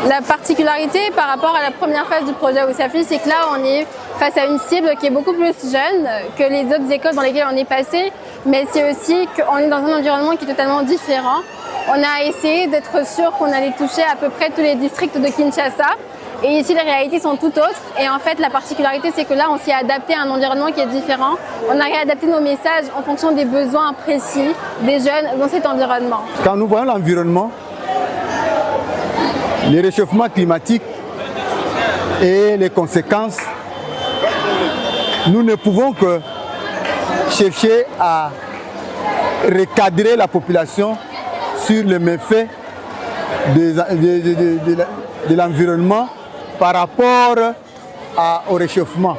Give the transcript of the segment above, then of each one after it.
La particularité par rapport à la première phase du projet Usafi, c'est que là, on est face à une cible qui est beaucoup plus jeune que les autres écoles dans lesquelles on est passé, mais c'est aussi qu'on est dans un environnement qui est totalement différent. On a essayé d'être sûr qu'on allait toucher à peu près tous les districts de Kinshasa. Et ici, les réalités sont tout autres. Et en fait, la particularité, c'est que là, on s'y est adapté à un environnement qui est différent. On a réadapté nos messages en fonction des besoins précis des jeunes dans cet environnement. Quand nous voyons l'environnement, les réchauffements climatiques et les conséquences, nous ne pouvons que chercher à recadrer la population sur le méfait de l'environnement par rapport au réchauffement.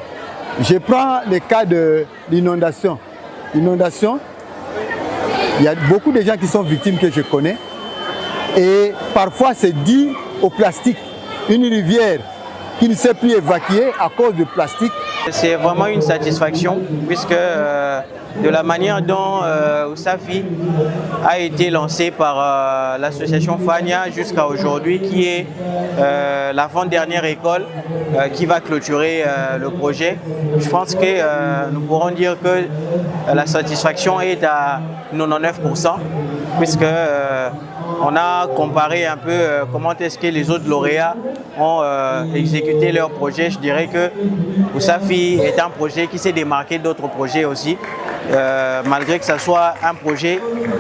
Je prends le cas de l'inondation. L'inondation, il y a beaucoup de gens qui sont victimes que je connais et parfois c'est dû au plastique. Une rivière qui ne s'est plus évacuer à cause du plastique. C'est vraiment une satisfaction puisque de la manière dont Usafi a été lancé par l'association FANIA jusqu'à aujourd'hui, qui est l'avant-dernière école qui va clôturer le projet, je pense que nous pourrons dire que la satisfaction est à 99% puisque on a comparé un peu comment est-ce que les autres lauréats ont exécuté leur projet. Je dirais que Usafi est un projet qui s'est démarqué d'autres projets aussi, malgré que ce soit un projet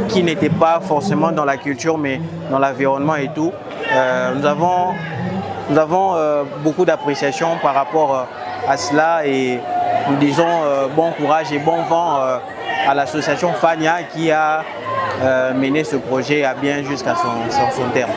qui n'était pas forcément dans la culture mais dans l'environnement et tout. Nous avons beaucoup d'appréciation par rapport à cela et nous disons bon courage et bon vent à l'association FANIA qui a mené ce projet à bien jusqu'à son terme.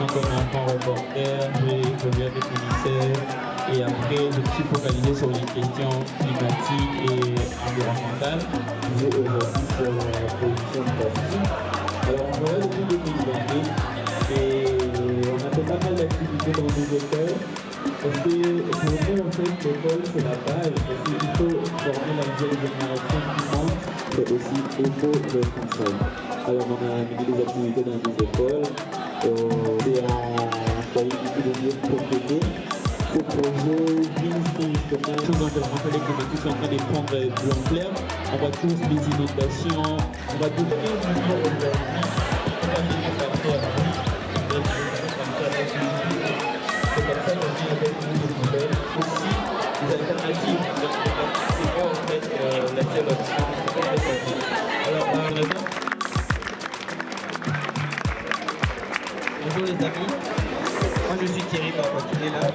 Comme enfant reporter, j'ai évolué avec le lycée et après je me suis focalisé sur les questions climatiques et environnementales. J'ai aujourd'hui sur la production de plastique. Alors on voit depuis 2022 et on a fait pas mal d'activités dans nos écoles parce que pour nous en fait l'école c'est la base parce qu'il faut former la nouvelle génération qui monte mais aussi il faut le conseil. Alors on a mené des activités dans des écoles. Et en qualité de dire procédé. Ce projet vise justement les choses environnementales et climatiques sont en train de prendre de l'ampleur. On voit tous les inondations, on va tout faire justement aujourd'hui. On va venir faire c'est comme ça qu'on vient avec nous des nouvelles. Aussi, citer là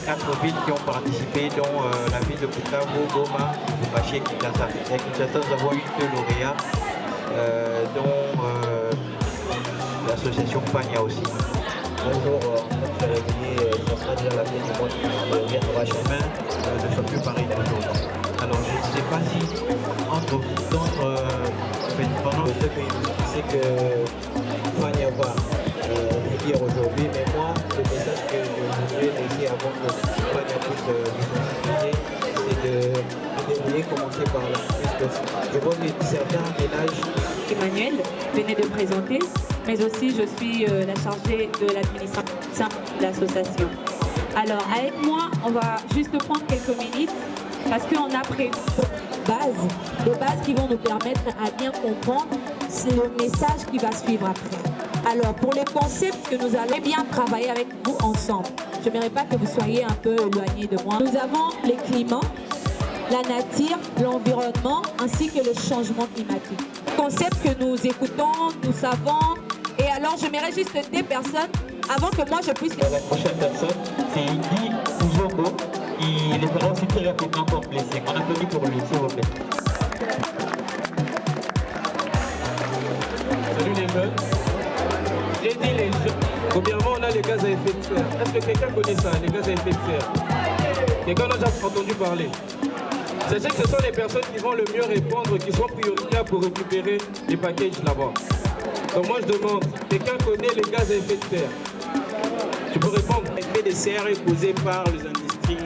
4 villes qui ont participé, dont la ville de Bukavu, Goma, Lubumbashi et Kinshasa. Et à Kinshasa, nous avons eu 2 lauréats, dont l'association Fania aussi. Un jour, notre février, ça sera déjà la fête du mois qui viendra chemin, ne soit plus pareil d'aujourd'hui. Alors, je ne sais pas si, pendant ce pays, je sais que Fania va dire aujourd'hui, mais moi, le message que je voudrais laisser avant que Fania puisse diffuser, c'est de débrouiller, commencer par là. Puisque je vois que certains ménages. Emmanuel venait de présenter, mais aussi je suis la chargée de l'administration de l'association. Alors avec moi, on va juste prendre quelques minutes parce qu'on a prévu des bases qui vont nous permettre à bien comprendre le message qui va suivre après. Alors pour les concepts que nous allons bien travailler avec vous ensemble, je n'aimerais pas que vous soyez un peu éloignés de moi. Nous avons les climats, la nature, l'environnement ainsi que le changement climatique. Concept que nous écoutons, nous savons. Et alors, j'aimerais juste des personnes avant que moi je puisse... La prochaine personne, c'est Idi Ouzoko. Il est vraiment aussi très rapidement complété. On applaudit pour lui, s'il vous plaît. Salut les jeunes. J'ai dit les jeunes. Premièrement, on a les gaz à effet de serre. Est-ce que quelqu'un connaît ça, les gaz à effet de serre? Quelqu'un en a déjà entendu parler? Sachez que ce sont les personnes qui vont le mieux répondre, qui sont prioritaires pour récupérer les packages là-bas. Donc moi je demande, quelqu'un connaît les gaz à effet de serre? Tu peux répondre? L'effet de serre est causé par les industries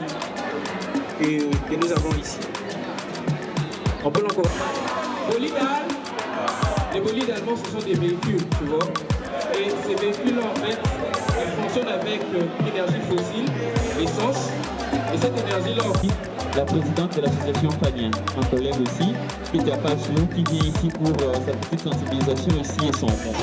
que nous avons ici. On peut l'encore. Les bolides allemands, ce sont des véhicules, tu vois. Et ces véhicules en fait, ils fonctionnent avec l'énergie fossile, l'essence. Et cette énergie-là, la présidente de l'association Fania, un collègue aussi, Peter Pachou, qui vient ici pour sa petite sensibilisation ici et son frère.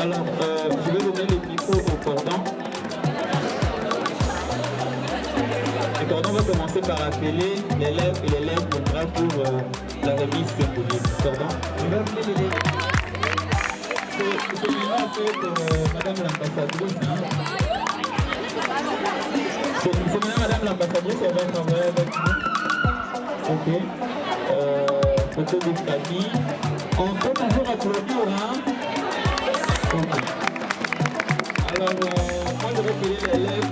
Alors, je vais donner le micro au cordon. Le cordon va commencer par appeler l'élève et l'élève viendra pour la remise symbolique. Cordon. Je vais appeler l'élève. C'est maintenant en fait Madame l'ambassadrice. C'est maintenant Madame l'ambassadrice, elle va travailler avec nous. Ok. Photo de famille. On peut toujours applaudir, hein? Okay. Alors, moi je vais payer l'élève.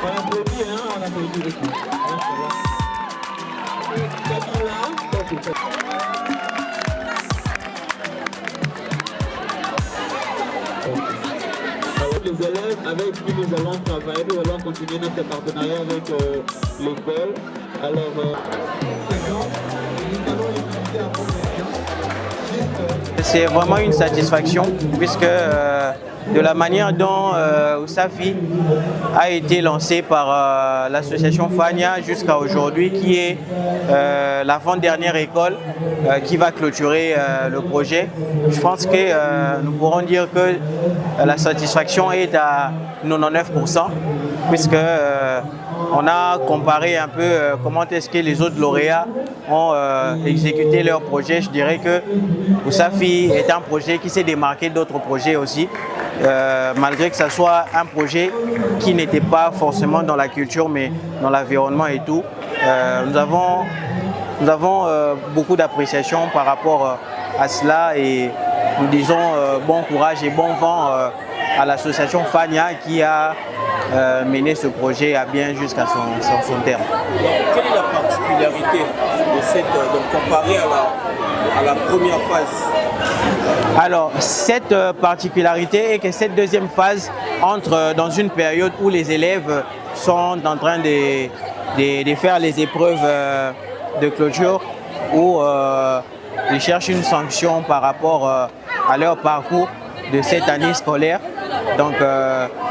On applaudit, hein? On applaudit aussi. Les élèves avec qui nous allons travailler, nous allons continuer notre partenariat avec l'école. Alors, c'est vraiment une satisfaction puisque de la manière dont Safi a été lancé par l'association Fania jusqu'à aujourd'hui, qui est l'avant-dernière école qui va clôturer le projet. Je pense que nous pourrons dire que la satisfaction est à 99%, puisque on a comparé un peu comment est-ce que les autres lauréats ont exécuté leur projet. Je dirais que Safi est un projet qui s'est démarqué d'autres projets aussi, malgré que ce soit un projet qui n'était pas forcément dans la culture, mais dans l'environnement et tout. Nous avons beaucoup d'appréciation par rapport à cela et nous disons bon courage et bon vent à l'association Fania qui a mené ce projet à bien jusqu'à son terme. Quelle est la particularité de cette, donc comparée à la première phase? Alors, cette particularité est que cette deuxième phase entre dans une période où les élèves sont en train de faire les épreuves de clôture, où ils cherchent une sanction par rapport à leur parcours de cette année scolaire. Donc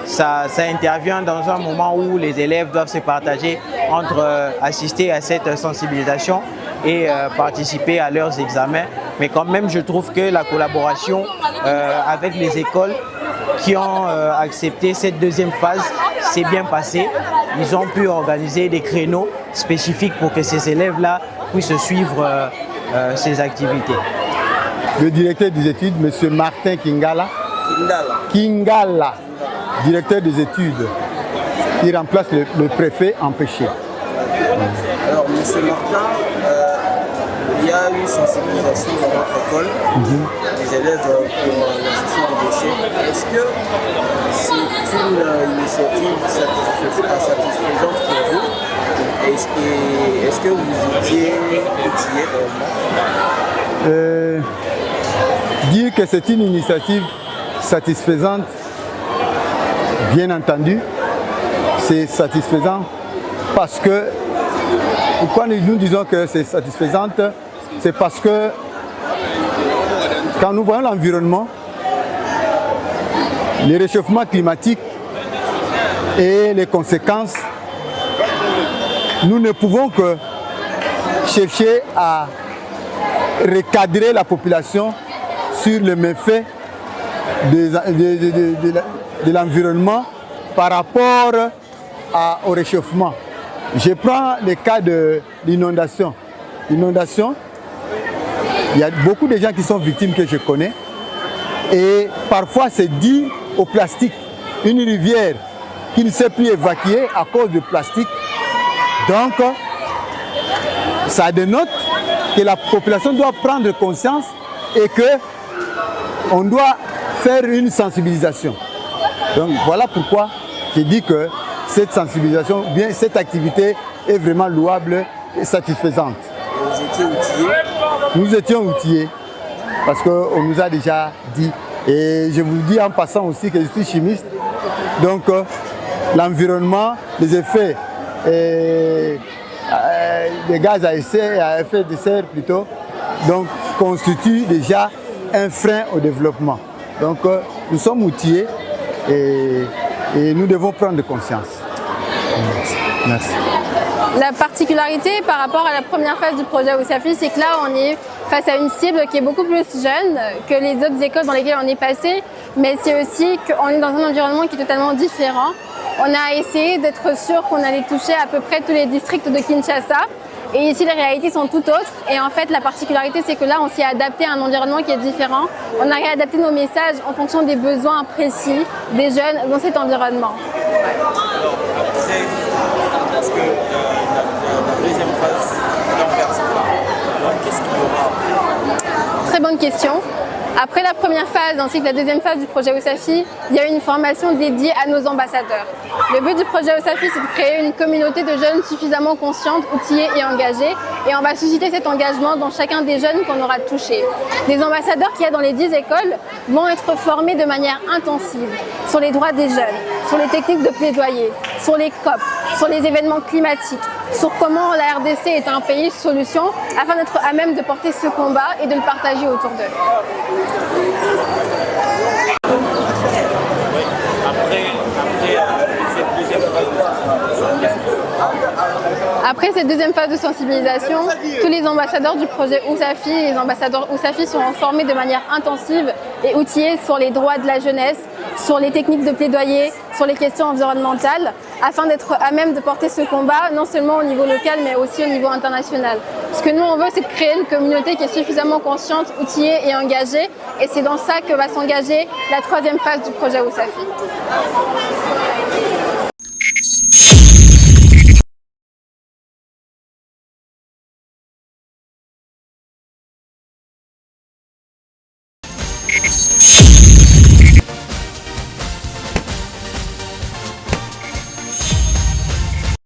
ça intervient dans un moment où les élèves doivent se partager entre assister à cette sensibilisation et participer à leurs examens. Mais quand même, je trouve que la collaboration avec les écoles qui ont accepté cette deuxième phase s'est bien passée. Ils ont pu organiser des créneaux spécifiques pour que ces élèves-là puissent suivre ces activités. Le directeur des études, M. Martin Kingala, directeur des études, qui remplace le préfet empêché. Alors, M. Martin, il y a eu sensibilisation dans notre école des élèves pour la gestion des déchets. Est-ce que c'est une initiative satisfaisante pour vous? Est-ce que vous étiez outillé réellement? Dire que c'est une initiative satisfaisante, bien entendu, c'est satisfaisant parce que, pourquoi nous disons que c'est satisfaisante, c'est parce que quand nous voyons l'environnement, les réchauffements climatiques et les conséquences, nous ne pouvons que chercher à recadrer la population sur le méfait de l'environnement par rapport au réchauffement. Je prends le cas de l'inondation. L'inondation, il y a beaucoup de gens qui sont victimes que je connais et parfois c'est dû au plastique. Une rivière qui ne s'est plus évacuer à cause du plastique. Donc, ça dénote que la population doit prendre conscience et qu'on doit faire une sensibilisation. Donc, voilà pourquoi je dis que cette sensibilisation, bien cette activité est vraiment louable et satisfaisante. Vous étiez outillés? Nous étions outillés parce qu'on nous a déjà dit. Et je vous dis en passant aussi que je suis chimiste. Donc, l'environnement, les effets des gaz à effet de serre plutôt, donc constituent déjà un frein au développement. Donc nous sommes outillés et nous devons prendre conscience. Merci. La particularité par rapport à la première phase du projet OSAFI, c'est que là on est face à une cible qui est beaucoup plus jeune que les autres écoles dans lesquelles on est passé, mais c'est aussi qu'on est dans un environnement qui est totalement différent. On a essayé d'être sûr qu'on allait toucher à peu près tous les districts de Kinshasa. Et ici, les réalités sont tout autres. Et en fait, la particularité, c'est que là, on s'y est adapté à un environnement qui est différent. On a réadapté nos messages en fonction des besoins précis des jeunes dans cet environnement. Alors, après, parce que la deuxième phase est en vers alors qu'est-ce qu'il y aura après? Très bonne question. Après la première phase ainsi que la deuxième phase du projet OSAFI, il y a eu une formation dédiée à nos ambassadeurs. Le but du projet OSAFI, c'est de créer une communauté de jeunes suffisamment conscientes, outillées et engagées. Et on va susciter cet engagement dans chacun des jeunes qu'on aura touchés. Les ambassadeurs qu'il y a dans les 10 écoles vont être formés de manière intensive sur les droits des jeunes, sur les techniques de plaidoyer, sur les COP, sur les événements climatiques, sur comment la RDC est un pays solution, afin d'être à même de porter ce combat et de le partager autour d'eux. Après cette deuxième phase de sensibilisation, tous les ambassadeurs du projet OSAFI et les ambassadeurs OSAFI seront formés de manière intensive et outillés sur les droits de la jeunesse, sur les techniques de plaidoyer, sur les questions environnementales, afin d'être à même de porter ce combat, non seulement au niveau local, mais aussi au niveau international. Ce que nous, on veut, c'est de créer une communauté qui est suffisamment consciente, outillée et engagée, et c'est dans ça que va s'engager la troisième phase du projet OSAFI.